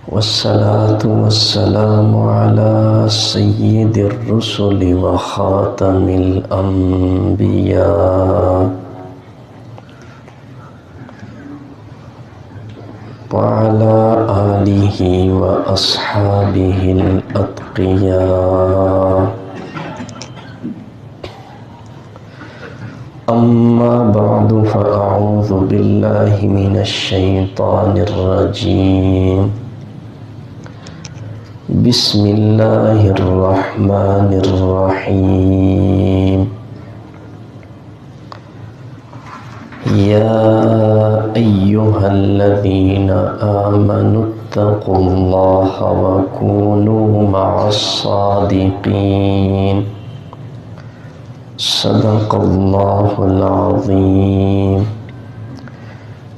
والصلاة والسلام على سيد الرسل وخاتم الأنبياء وعلى آله وأصحابه الأتقياء. أما بعد فأعوذ بالله من الشيطان الرجيم. بسم الله الرحمن الرحيم. يا أيها الذين آمنوا اتقوا الله وكونوا مع الصادقين. صدق الله العظيم.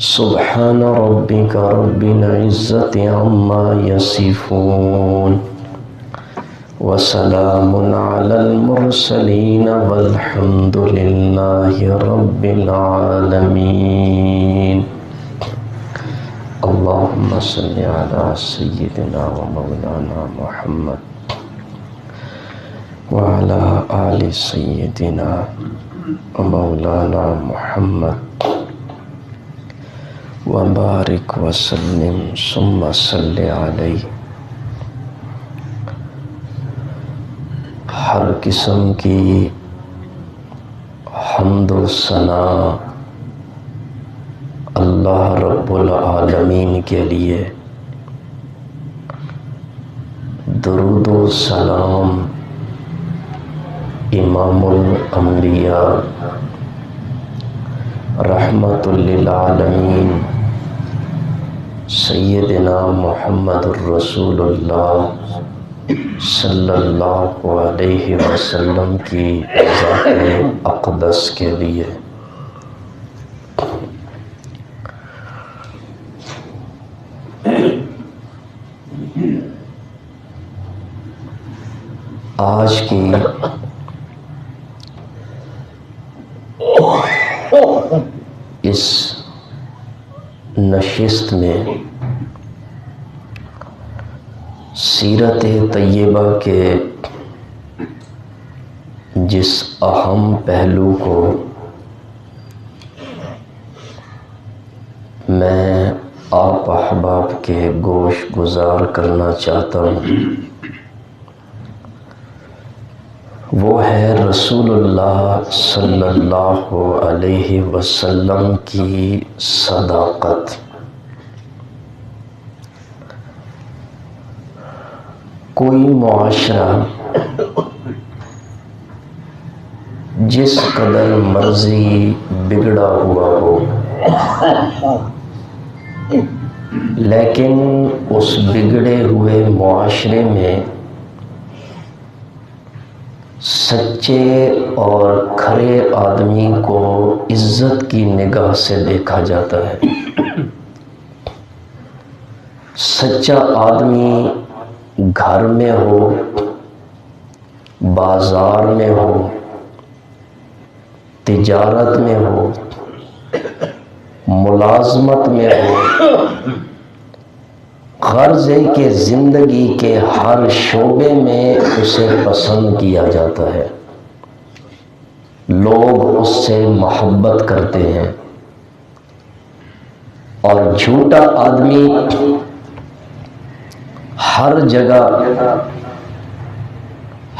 سبحان ربك رب العزة عما يصفون وسلام على المرسلين والحمد لله رب العالمين. اللهم صل على سيدنا ومولانا محمد وعلى آل سيدنا ومولانا محمد وبارک وسلم ثم صل علیہ. ہر قسم کی حمد و ثنا اللہ رب العالمین کے لیے، درود و سلام امام الانبیاء رحمت للعالمین سیدنا محمد الرسول اللہ صلی اللہ علیہ وسلم کی ذات اقدس کے لیے. آج کی اس نشست میں سیرت طیبہ کے جس اہم پہلو کو میں آپ احباب کے گوش گزار کرنا چاہتا ہوں، وہ ہے رسول اللہ صلی اللہ علیہ وسلم کی صداقت. کوئی معاشرہ جس قدر مرضی بگڑا ہوا ہو، لیکن اس بگڑے ہوئے معاشرے میں سچے اور کھرے آدمی کو عزت کی نگاہ سے دیکھا جاتا ہے. سچا آدمی گھر میں ہو، بازار میں ہو، تجارت میں ہو، ملازمت میں ہو، غرض ہے کہ زندگی کے ہر شعبے میں اسے پسند کیا جاتا ہے، لوگ اس سے محبت کرتے ہیں. اور جھوٹا آدمی ہر جگہ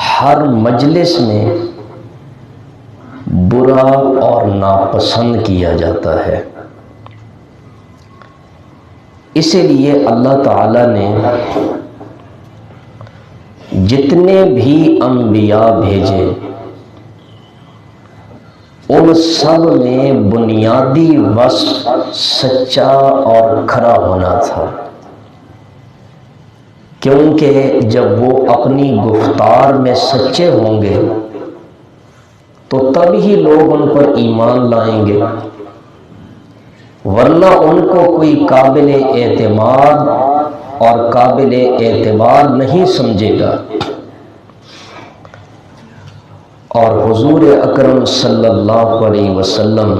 ہر مجلس میں برا اور ناپسند کیا جاتا ہے. اسی لیے اللہ تعالیٰ نے جتنے بھی انبیاء بھیجے ان سب میں بنیادی وصف سچا اور کھرا ہونا تھا، کیونکہ جب وہ اپنی گفتار میں سچے ہوں گے تو تب ہی لوگ ان پر ایمان لائیں گے، ورنہ ان کو کوئی قابل اعتماد اور قابل اعتبار نہیں سمجھے گا. اور حضور اکرم صلی اللہ علیہ وسلم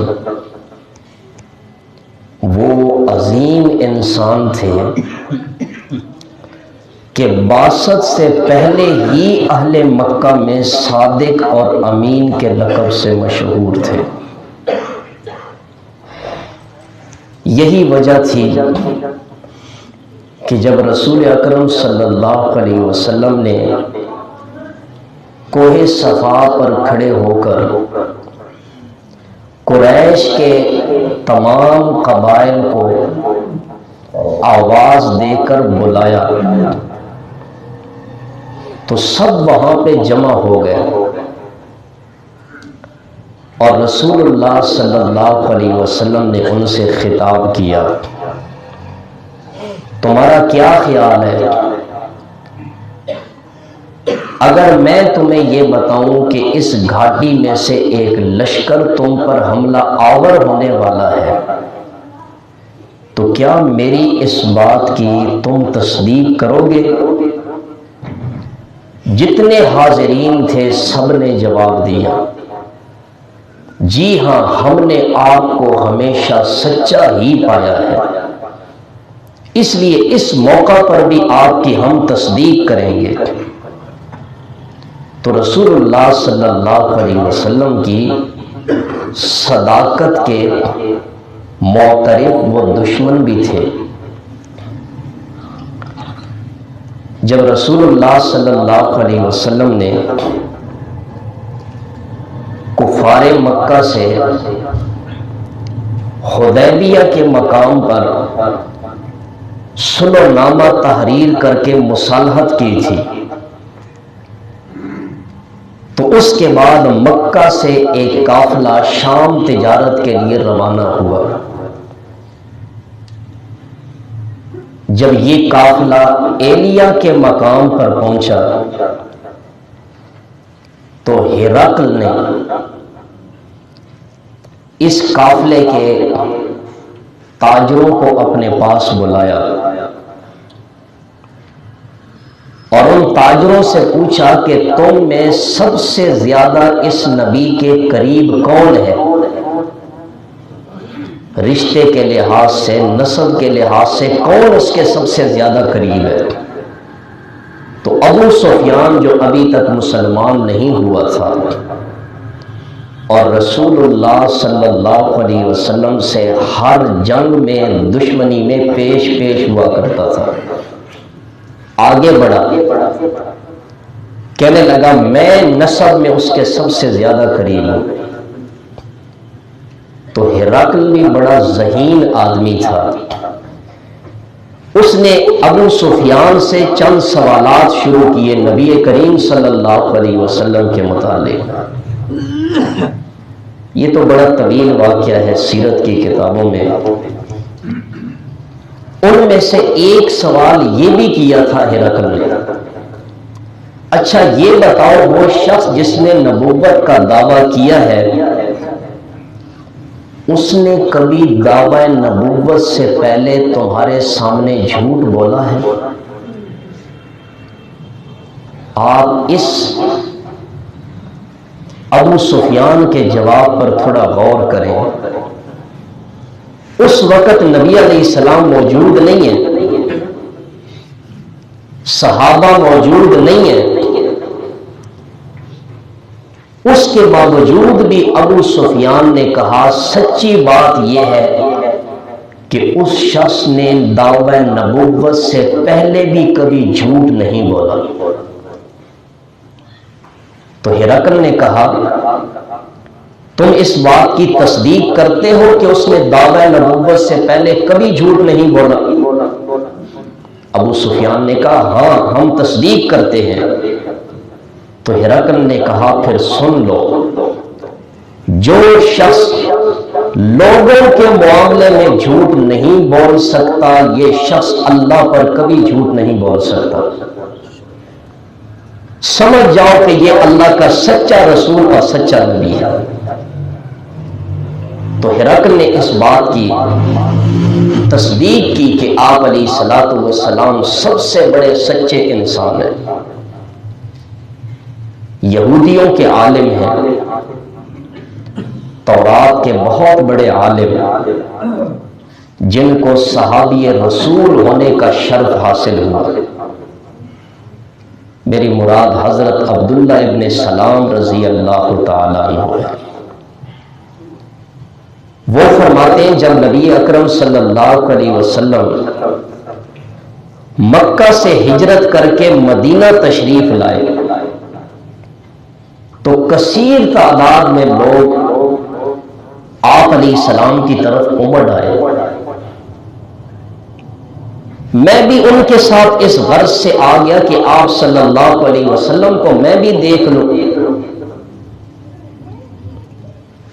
وہ عظیم انسان تھے کہ بعثت سے پہلے ہی اہل مکہ میں صادق اور امین کے لقب سے مشہور تھے۔ یہی وجہ تھی کہ جب رسول اکرم صلی اللہ علیہ وسلم نے کوہ صفا پر کھڑے ہو کر قریش کے تمام قبائل کو آواز دے کر بلایا تو سب وہاں پہ جمع ہو گئے، اور رسول اللہ صلی اللہ علیہ وسلم نے ان سے خطاب کیا، تمہارا کیا خیال ہے اگر میں تمہیں یہ بتاؤں کہ اس گھاٹی میں سے ایک لشکر تم پر حملہ آور ہونے والا ہے، تو کیا میری اس بات کی تم تصدیق کرو گے؟ جتنے حاضرین تھے سب نے جواب دیا، جی ہاں، ہم نے آپ کو ہمیشہ سچا ہی پایا ہے، اس لیے اس موقع پر بھی آپ کی ہم تصدیق کریں گے۔ تو رسول اللہ صلی اللہ علیہ وسلم کی صداقت کے معترف وہ دشمن بھی تھے۔ جب رسول اللہ صلی اللہ علیہ وسلم نے کفار مکہ سے حدیبیہ کے مقام پر صلح نامہ تحریر کر کے مصالحت کی تھی، تو اس کے بعد مکہ سے ایک قافلہ شام تجارت کے لیے روانہ ہوا۔ جب یہ قافلہ ایلیا کے مقام پر پہنچا تو ہرقل نے اس قافلے کے تاجروں کو اپنے پاس بلایا اور ان تاجروں سے پوچھا کہ تم میں سب سے زیادہ اس نبی کے قریب کون ہے، رشتے کے لحاظ سے، نسب کے لحاظ سے کون اس کے سب سے زیادہ قریب ہے؟ تو ابو سفیان جو ابھی تک مسلمان نہیں ہوا تھا اور رسول اللہ صلی اللہ علیہ وسلم سے ہر جنگ میں دشمنی میں پیش ہوا کرتا تھا، آگے بڑھا، کہنے لگا میں نسب میں اس کے سب سے زیادہ قریب ہوں۔ تو ہرقل بھی بڑا ذہین آدمی تھا، اس نے ابو سفیان سے چند سوالات شروع کیے نبی کریم صلی اللہ علیہ وسلم کے متعلق۔ یہ تو بڑا طویل واقعہ ہے سیرت کی کتابوں میں۔ ان میں سے ایک سوال یہ بھی کیا تھا ہرقل نے، اچھا یہ بتاؤ وہ شخص جس نے نبوت کا دعویٰ کیا ہے، اس نے کبھی دعوی نبوت سے پہلے تمہارے سامنے جھوٹ بولا ہے؟ آپ اس ابو سفیان کے جواب پر تھوڑا غور کریں۔ اس وقت نبی علیہ السلام موجود نہیں ہے، صحابہ موجود نہیں ہیں، اس کے باوجود بھی ابو سفیان نے کہا سچی بات یہ ہے کہ اس شخص نے دعوی نبوت سے پہلے بھی کبھی جھوٹ نہیں بولا۔ تو ہرقل نے کہا تم اس بات کی تصدیق کرتے ہو کہ اس نے دعوی نبوت سے پہلے کبھی جھوٹ نہیں بولا؟ ابو سفیان نے کہا ہاں ہم تصدیق کرتے ہیں۔ تو ہرقل نے کہا پھر سن لو، جو شخص لوگوں کے معاملے میں جھوٹ نہیں بول سکتا، یہ شخص اللہ پر کبھی جھوٹ نہیں بول سکتا۔ سمجھ جاؤ کہ یہ اللہ کا سچا رسول اور سچا نبی ہے۔ تو ہرقل نے اس بات کی تصدیق کی کہ آپ علیہ الصلوۃ والسلام سب سے بڑے سچے انسان ہیں، یہودیوں کے عالم ہیں، تورات کے بہت بڑے عالم، جن کو صحابی رسول ہونے کا شرف حاصل ہوا۔ میری مراد حضرت عبداللہ ابن سلام رضی اللہ تعالیٰ عنہ ہے۔ وہ فرماتے ہیں جب نبی اکرم صلی اللہ علیہ وسلم مکہ سے ہجرت کر کے مدینہ تشریف لائے تو کثیر تعداد میں لوگ آپ علیہ السلام کی طرف امڑ آئے۔ میں بھی ان کے ساتھ اس غرض سے آ گیا کہ آپ صلی اللہ علیہ وسلم کو میں بھی دیکھ لوں۔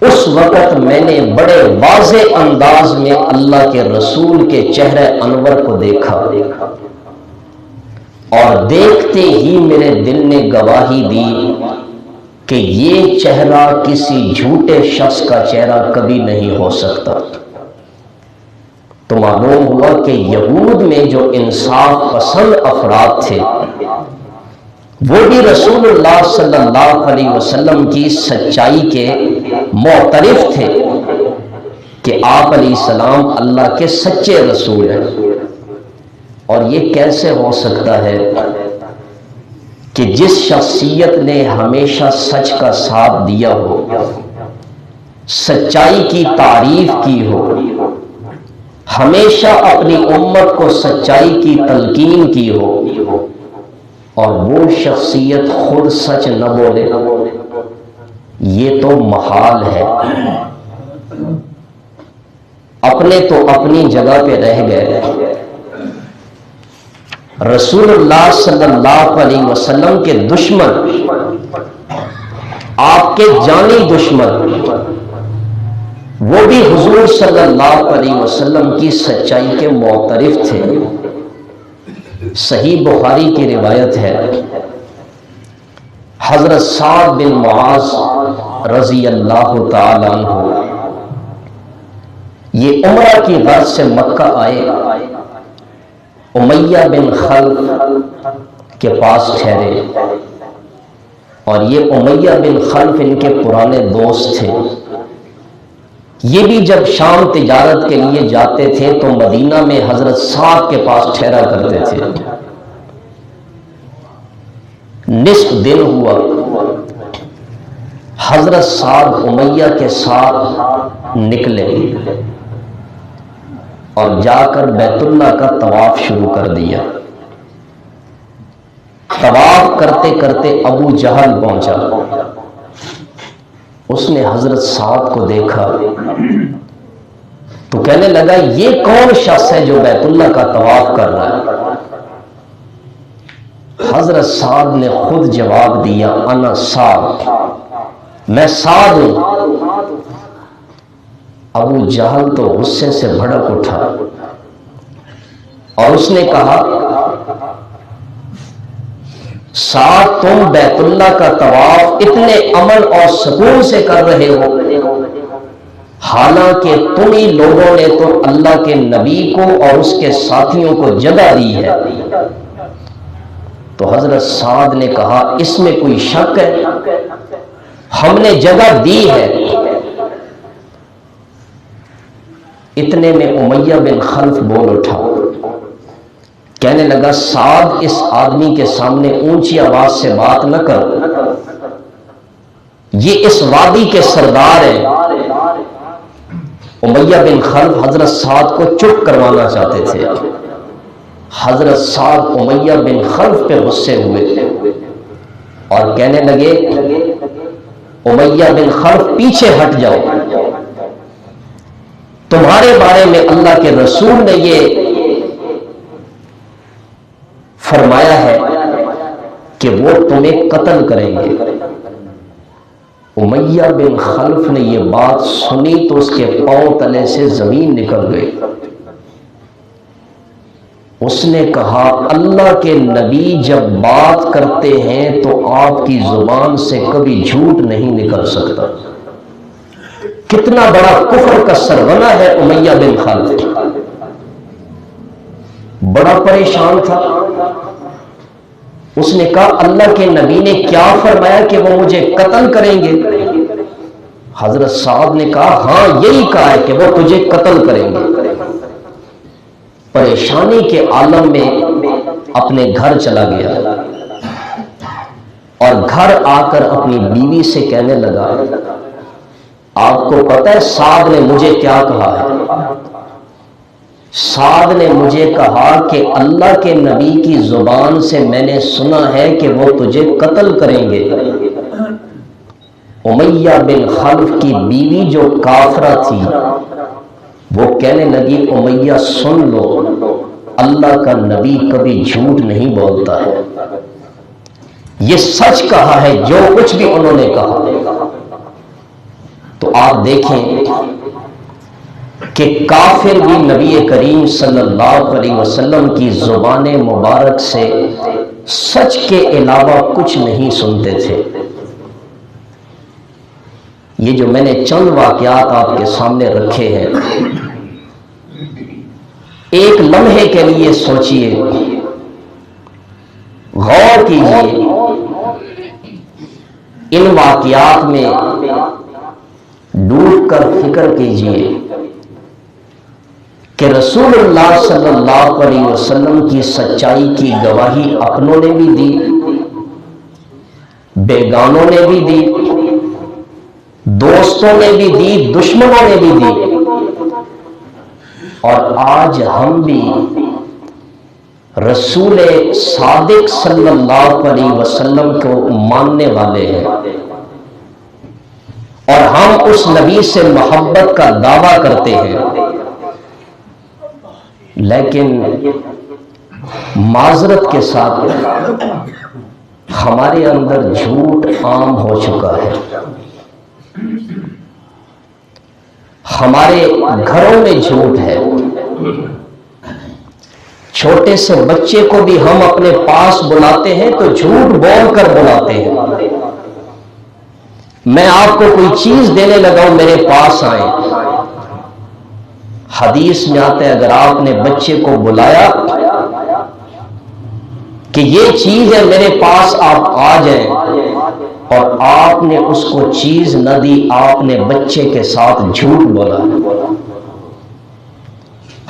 اس وقت میں نے بڑے واضح انداز میں اللہ کے رسول کے چہرے انور کو دیکھا، اور دیکھتے ہی میرے دل نے گواہی دی کہ یہ چہرہ کسی جھوٹے شخص کا چہرہ کبھی نہیں ہو سکتا۔ تو معلوم ہوا کہ یہود میں جو انصاف پسند افراد تھے وہ بھی رسول اللہ صلی اللہ علیہ وسلم کی سچائی کے معترف تھے کہ آپ علیہ السلام اللہ کے سچے رسول ہیں۔ اور یہ کیسے ہو سکتا ہے کہ جس شخصیت نے ہمیشہ سچ کا ساتھ دیا ہو، سچائی کی تعریف کی ہو، ہمیشہ اپنی امت کو سچائی کی تلقین کی ہو، اور وہ شخصیت خود سچ نہ بولے، یہ تو محال ہے۔ اپنے تو اپنی جگہ پہ رہ گئے، رسول اللہ صلی اللہ علیہ وسلم کے دشمن، آپ کے جانی دشمن، وہ بھی حضور صلی اللہ علیہ وسلم کی سچائی کے معترف تھے۔ صحیح بخاری کی روایت ہے، حضرت سعد بن معاذ رضی اللہ تعالی عنہ یہ عمرہ کی غرض سے مکہ آئے، امیہ بن خلف کے پاس ٹھہرے، اور یہ امیہ بن خلف ان کے پرانے دوست تھے۔ یہ بھی جب شام تجارت کے لیے جاتے تھے تو مدینہ میں حضرت سعد کے پاس ٹھہرا کرتے تھے۔ نصف دن ہوا، حضرت سعد امیہ کے ساتھ نکلے اور جا کر بیت اللہ کا طواف شروع کر دیا۔ طواف کرتے کرتے ابو جہل پہنچا، اس نے حضرت سعد کو دیکھا تو کہنے لگا یہ کون شخص ہے جو بیت اللہ کا طواف کر رہا ہے؟ حضرت سعد نے خود جواب دیا، انا سعد، میں سعد ہوں۔ ابو جہل تو غصے سے بھڑک اٹھا اور اس نے کہا سعد، تم بیت اللہ کا طواف اتنے امن اور سکون سے کر رہے ہو، حالانکہ تم ہی لوگوں نے تو اللہ کے نبی کو اور اس کے ساتھیوں کو جگہ دی ہے۔ تو حضرت سعد نے کہا اس میں کوئی شک ہے؟ ہم نے جگہ دی ہے۔ اتنے میں امیہ بن خلف بول اٹھا، کہنے لگا سعد، اس آدمی کے سامنے اونچی آواز سے بات نہ کرو، یہ اس وادی کے سردار ہیں۔ امیہ بن خلف حضرت سعد کو چپ کروانا چاہتے تھے۔ حضرت سعد امیہ بن خلف پہ غصے ہوئے اور کہنے لگے امیہ بن خلف پیچھے ہٹ جاؤ، تمہارے بارے میں اللہ کے رسول نے یہ فرمایا ہے کہ وہ تمہیں قتل کریں گے۔ امیہ بن خلف نے یہ بات سنی تو اس کے پاؤں تلے سے زمین نکل گئی۔ اس نے کہا اللہ کے نبی جب بات کرتے ہیں تو آپ کی زبان سے کبھی جھوٹ نہیں نکل سکتا۔ کتنا بڑا کفر کا سرغنہ ہے امیہ بن خلف، بڑا پریشان تھا۔ اس نے کہا اللہ کے نبی نے کیا فرمایا کہ وہ مجھے قتل کریں گے؟ حضرت سعد نے کہا ہاں یہی کہا ہے کہ وہ تجھے قتل کریں گے۔ پریشانی کے عالم میں اپنے گھر چلا گیا اور گھر آ کر اپنی بیوی سے کہنے لگا، آپ کو پتہ ہے سعد نے مجھے کیا کہا ہے؟ سعد نے مجھے کہا کہ اللہ کے نبی کی زبان سے میں نے سنا ہے کہ وہ تجھے قتل کریں گے۔ امیہ بن خلف کی بیوی جو کافرہ تھی وہ کہنے لگی، امیہ سن لو، اللہ کا نبی کبھی جھوٹ نہیں بولتا ہے، یہ سچ کہا ہے جو کچھ بھی انہوں نے کہا۔ تو آپ دیکھیں کہ کافر بھی نبی کریم صلی اللہ علیہ وسلم کی زبان مبارک سے سچ کے علاوہ کچھ نہیں سنتے تھے۔ یہ جو میں نے چند واقعات آپ کے سامنے رکھے ہیں، ایک لمحے کے لیے سوچئے، غور کیجئے، ان واقعات میں ڈوب کر فکر کیجئے کہ رسول اللہ صلی اللہ علیہ وسلم کی سچائی کی گواہی اپنوں نے بھی دی، بیگانوں نے بھی دی، دوستوں نے بھی دی، دشمنوں نے بھی دی، اور آج ہم بھی رسول صادق صلی اللہ علیہ وسلم کو ماننے والے ہیں، اور ہم اس نبی سے محبت کا دعویٰ کرتے ہیں، لیکن معذرت کے ساتھ ہمارے اندر جھوٹ عام ہو چکا ہے۔ ہمارے گھروں میں جھوٹ ہے، چھوٹے سے بچے کو بھی ہم اپنے پاس بلاتے ہیں تو جھوٹ بول کر بلاتے ہیں۔ میں آپ کو کوئی چیز دینے لگا ہوں، میرے پاس آئیں۔ حدیث میں آتا ہے اگر آپ نے بچے کو بلایا کہ یہ چیز ہے میرے پاس، آپ آ جائیں، اور آپ نے اس کو چیز نہ دی، آپ نے بچے کے ساتھ جھوٹ بولا۔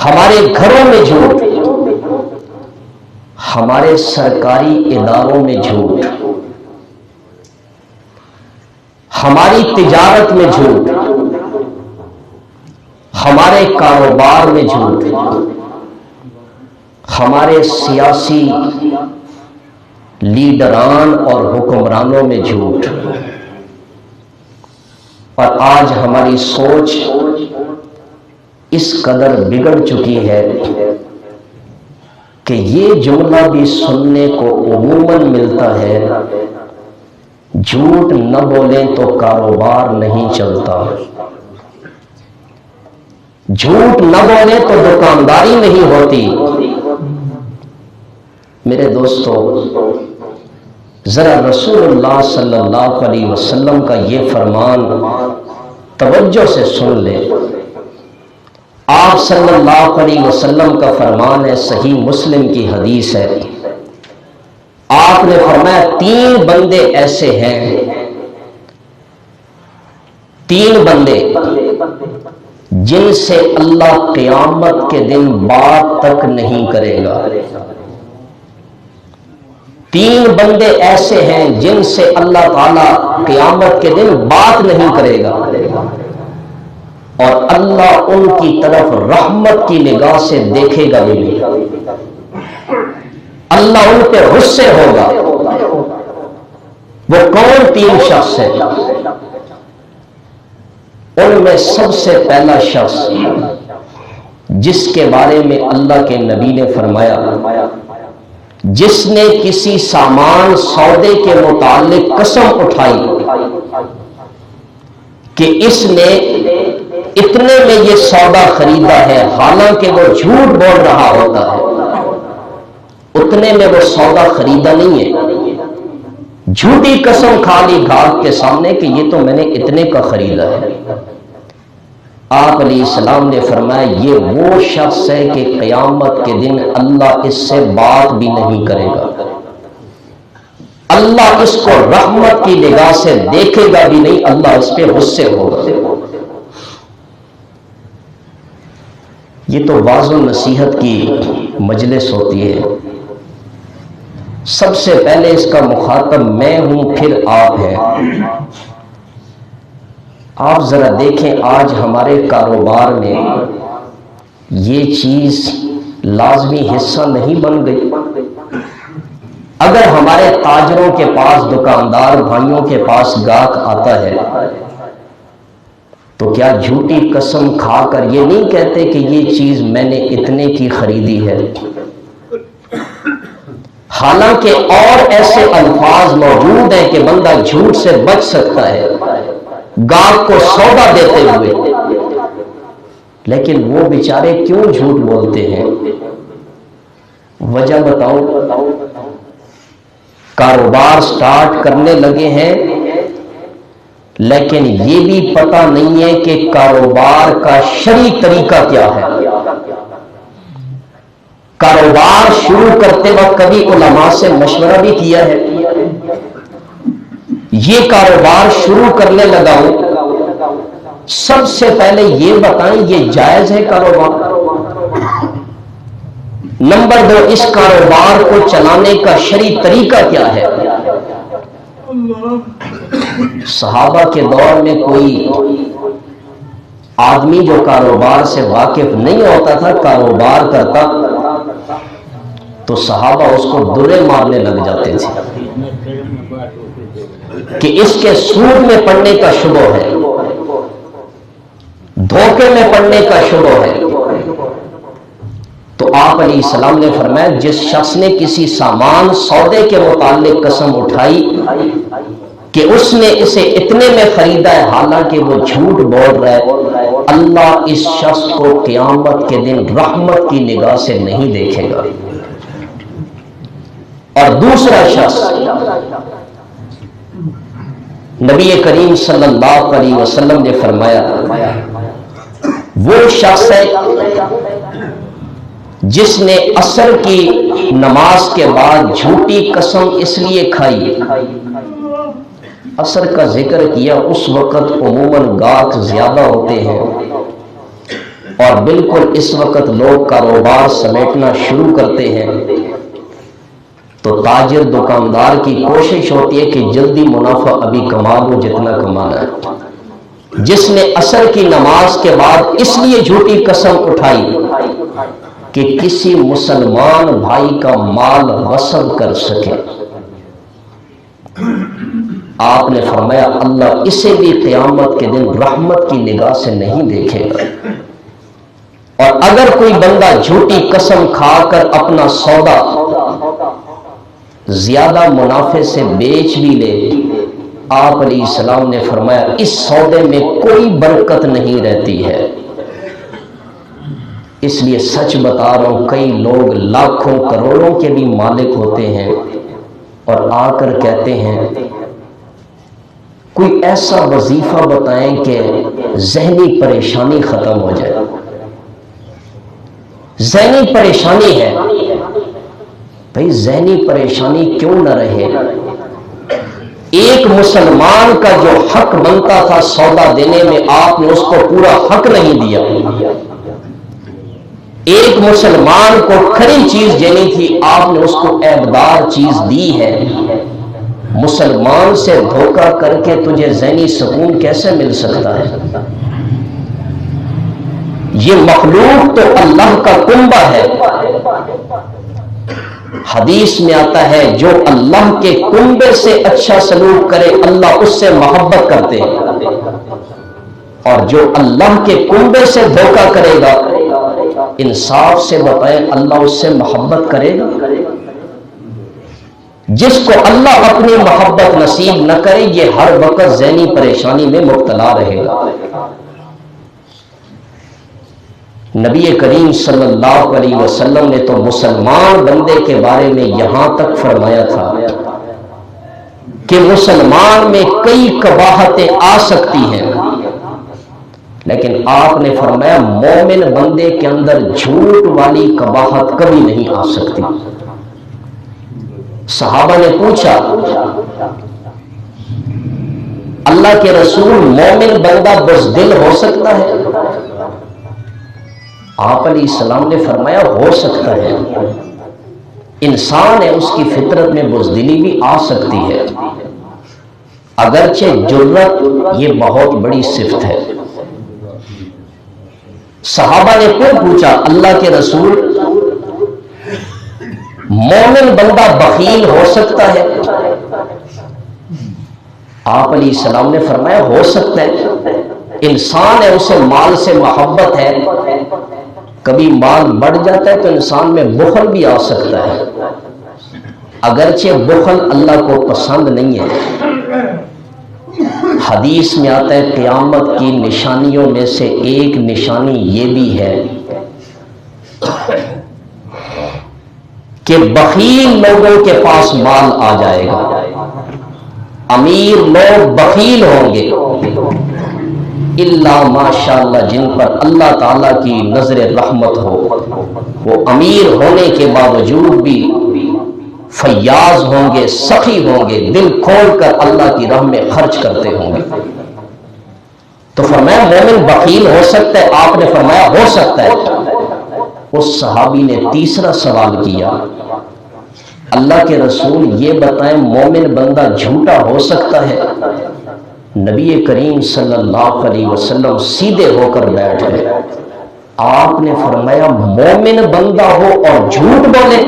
ہمارے گھروں میں جھوٹ، ہمارے سرکاری اداروں میں جھوٹ، ہماری تجارت میں جھوٹ، ہمارے کاروبار میں جھوٹ، ہمارے سیاسی لیڈران اور حکمرانوں میں جھوٹ، اور آج ہماری سوچ اس قدر بگڑ چکی ہے کہ یہ جملہ بھی سننے کو عموماً ملتا ہے، جھوٹ نہ بولیں تو کاروبار نہیں چلتا، جھوٹ نہ بولیں تو دکانداری نہیں ہوتی۔ میرے دوستو، ذرا رسول اللہ صلی اللہ علیہ وسلم کا یہ فرمان توجہ سے سن لیں۔ آپ صلی اللہ علیہ وسلم کا فرمان ہے، صحیح مسلم کی حدیث ہے، آپ نے فرمایا تین بندے ایسے ہیں، تین بندے جن سے اللہ قیامت کے دن بات تک نہیں کرے گا۔ تین بندے ایسے ہیں جن سے اللہ تعالیٰ قیامت کے دن بات نہیں کرے گا، اور اللہ ان کی طرف رحمت کی نگاہ سے دیکھے گا بھی نہیں، اللہ ان پہ غصے ہوگا۔ وہ کون تین شخص ہیں؟ ان میں سب سے پہلا شخص جس کے بارے میں اللہ کے نبی نے فرمایا، جس نے کسی سامان سودے کے متعلق قسم اٹھائی کہ اس نے اتنے میں یہ سودا خریدا ہے، حالانکہ وہ جھوٹ بول رہا ہوتا ہے، اتنے میں وہ سودا خریدا نہیں ہے، جھوٹی قسم کھا لی گھاٹ کے سامنے کہ یہ تو میں نے اتنے کا خریدا ہے۔ آپ علیہ السلام نے فرمایا یہ وہ شخص ہے کہ قیامت کے دن اللہ اس سے بات بھی نہیں کرے گا، اللہ اس کو رحمت کی نگاہ سے دیکھے گا بھی نہیں، اللہ اس پہ غصے ہوگا۔ یہ تو واعظ و نصیحت کی مجلس ہوتی ہے، سب سے پہلے اس کا مخاطب میں ہوں، پھر آپ ہیں۔ آپ ذرا دیکھیں آج ہمارے کاروبار میں یہ چیز لازمی حصہ نہیں بن گئی۔ اگر ہمارے تاجروں کے پاس، دکاندار بھائیوں کے پاس گاہک آتا ہے تو کیا جھوٹی قسم کھا کر یہ نہیں کہتے کہ یہ چیز میں نے اتنے کی خریدی ہے؟ حالانکہ اور ایسے الفاظ موجود ہیں کہ بندہ جھوٹ سے بچ سکتا ہے گاہک کو سودا دیتے ہوئے، لیکن وہ بیچارے کیوں جھوٹ بولتے ہیں؟ وجہ بتاؤ۔ کاروبار سٹارٹ کرنے لگے ہیں لیکن یہ بھی پتہ نہیں ہے کہ کاروبار کا شرعی طریقہ کیا ہے۔ کاروبار شروع کرتے وقت کبھی علماء سے مشورہ بھی کیا ہے؟ یہ کاروبار شروع کرنے لگا ہوں، سب سے پہلے یہ بتائیں یہ جائز ہے کاروبار؟ نمبر 2، اس کاروبار کو چلانے کا شرعی طریقہ کیا ہے؟ صحابہ کے دور میں کوئی آدمی جو کاروبار سے واقف نہیں ہوتا تھا، کاروبار کرتا تو صحابہ اس کو درے مارنے لگ جاتے تھے کہ اس کے سود میں پڑنے کا شبہ ہے، دھوکے میں پڑنے کا شبہ ہے۔ تو آپ علیہ السلام نے فرمایا جس شخص نے کسی سامان سودے کے متعلق قسم اٹھائی کہ اس نے اسے اتنے میں خریدا ہے حالانکہ وہ جھوٹ بول رہا ہے، اللہ اس شخص کو قیامت کے دن رحمت کی نگاہ سے نہیں دیکھے گا۔ اور دوسرا شخص، نبی کریم صلی اللہ علیہ وسلم نے فرمایا وہ شخص ہے جس نے عصر کی نماز کے بعد جھوٹی قسم اس لیے کھائی، عصر کا ذکر کیا، اس وقت عموماً گاہک زیادہ ہوتے ہیں اور بالکل اس وقت لوگ کاروبار سمیٹنا شروع کرتے ہیں، تو تاجر دکاندار کی کوشش ہوتی ہے کہ جلدی منافع ابھی کما لو جتنا کمانا ہے۔ جس نے عصر کی نماز کے بعد اس لیے جھوٹی قسم اٹھائی کہ کسی مسلمان بھائی کا مال غصب کر سکے، آپ نے فرمایا اللہ اسے بھی قیامت کے دن رحمت کی نگاہ سے نہیں دیکھے گا۔ اور اگر کوئی بندہ جھوٹی قسم کھا کر اپنا سودا زیادہ منافع سے بیچ بھی لے، آپ علیہ السلام نے فرمایا اس سودے میں کوئی برکت نہیں رہتی ہے۔ اس لیے سچ بتا رہا ہوں، کئی لوگ لاکھوں کروڑوں کے بھی مالک ہوتے ہیں اور آ کر کہتے ہیں کوئی ایسا وظیفہ بتائیں کہ ذہنی پریشانی ختم ہو جائے۔ ذہنی پریشانی ہے، بھئی ذہنی پریشانی کیوں نہ رہے؟ ایک مسلمان کا جو حق بنتا تھا سودا دینے میں، آپ نے اس کو پورا حق نہیں دیا۔ ایک مسلمان کو کھری چیز دینی تھی، آپ نے اس کو عیبدار چیز دی ہے۔ مسلمان سے دھوکہ کر کے تجھے ذہنی سکون کیسے مل سکتا ہے؟ یہ مخلوق تو اللہ کا کنبہ ہے۔ حدیث میں آتا ہے جو اللہ کے کنبے سے اچھا سلوک کرے اللہ اس سے محبت کرتے ہیں، اور جو اللہ کے کنبے سے دھوکہ کرے گا، انصاف سے بتائیں اللہ اس سے محبت کرے گا؟ جس کو اللہ اپنی محبت نصیب نہ کرے یہ ہر وقت ذہنی پریشانی میں مبتلا رہے گا۔ نبی کریم صلی اللہ علیہ وسلم نے تو مسلمان بندے کے بارے میں یہاں تک فرمایا تھا کہ مسلمان میں کئی قباحتیں آ سکتی ہیں، لیکن آپ نے فرمایا مومن بندے کے اندر جھوٹ والی قباحت کبھی نہیں آ سکتی۔ صحابہ نے پوچھا اللہ کے رسول مومن بندہ بزدل ہو سکتا ہے؟ آپ علیہ السلام نے فرمایا ہو سکتا ہے، انسان ہے، اس کی فطرت میں بزدلی بھی آ سکتی ہے، اگرچہ جرت یہ بہت بڑی صفت ہے۔ صحابہ نے پھر پوچھا اللہ کے رسول، مومن بندہ بخیل ہو سکتا ہے؟ آپ علیہ السلام نے فرمایا ہو سکتا ہے، انسان ہے، اسے مال سے محبت ہے، کبھی مال بڑھ جاتا ہے تو انسان میں بخل بھی آ سکتا ہے، اگرچہ بخل اللہ کو پسند نہیں ہے۔ حدیث میں آتا ہے قیامت کی نشانیوں میں سے ایک نشانی یہ بھی ہے کہ بخیل لوگوں کے پاس مال آ جائے گا، امیر لوگ بخیل ہوں گے، الا ماشاءاللہ جن پر اللہ تعالیٰ کی نظر رحمت ہو، وہ امیر ہونے کے باوجود بھی فیاض ہوں گے، سخی ہوں گے، دل کھول کر اللہ کی راہ میں خرچ کرتے ہوں گے۔ تو فرمایا مومن بخیل ہو سکتا ہے؟ آپ نے فرمایا ہو سکتا ہے۔ اس صحابی نے تیسرا سوال کیا، اللہ کے رسول یہ بتائیں مومن بندہ جھوٹا ہو سکتا ہے؟ نبی کریم صلی اللہ علیہ وسلم سیدھے ہو کر بیٹھ گئے، آپ نے فرمایا مومن بندہ ہو اور جھوٹ بولے؟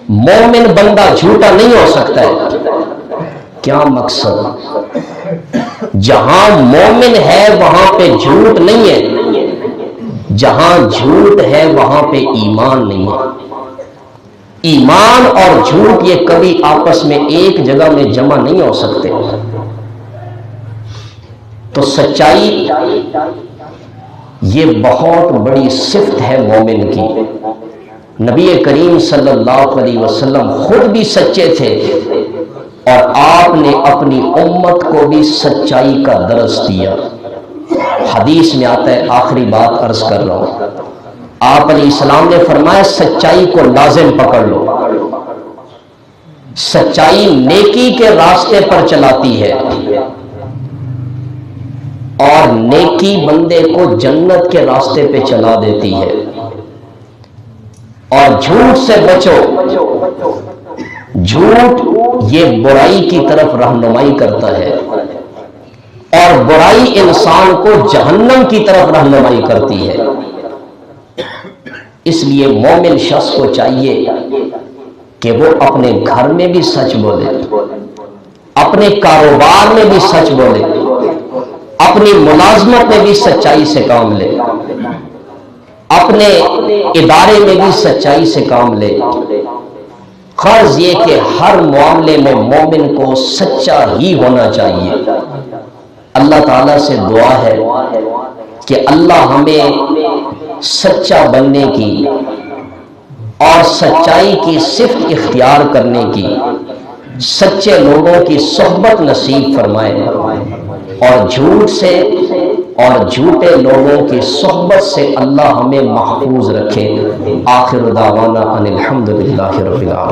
مومن بندہ جھوٹا نہیں ہو سکتا ہے۔ کیا مقصد؟ جہاں مومن ہے وہاں پہ جھوٹ نہیں ہے، جہاں جھوٹ ہے وہاں پہ ایمان نہیں ہے۔ ایمان اور جھوٹ یہ کبھی آپس میں ایک جگہ میں جمع نہیں ہو سکتے۔ تو سچائی یہ بہت بڑی صفت ہے مومن کی۔ نبی کریم صلی اللہ علیہ وسلم خود بھی سچے تھے اور آپ نے اپنی امت کو بھی سچائی کا درس دیا۔ حدیث میں آتا ہے، آخری بات عرض کر رہا ہوں، آپ علیہ السلام نے فرمایا سچائی کو لازم پکڑ لو، سچائی نیکی کے راستے پر چلاتی ہے اور نیکی بندے کو جنت کے راستے پہ چلا دیتی ہے، اور جھوٹ سے بچو، جھوٹ یہ برائی کی طرف رہنمائی کرتا ہے اور برائی انسان کو جہنم کی طرف رہنمائی کرتی ہے۔ اس لیے مومن شخص کو چاہیے کہ وہ اپنے گھر میں بھی سچ بولے، اپنے کاروبار میں بھی سچ بولے، اپنی ملازمت میں بھی سچائی سے کام لے، اپنے ادارے میں بھی سچائی سے کام لے۔ غرض یہ کہ ہر معاملے میں مومن کو سچا ہی ہونا چاہیے۔ اللہ تعالیٰ سے دعا ہے کہ اللہ ہمیں سچا بننے کی اور سچائی کی صفت اختیار کرنے کی، سچے لوگوں کی صحبت نصیب فرمائے اور جھوٹ سے اور جھوٹے لوگوں کی صحبت سے اللہ ہمیں محفوظ رکھے۔ آخر دعوانا ان الحمدللہ رب العالمین۔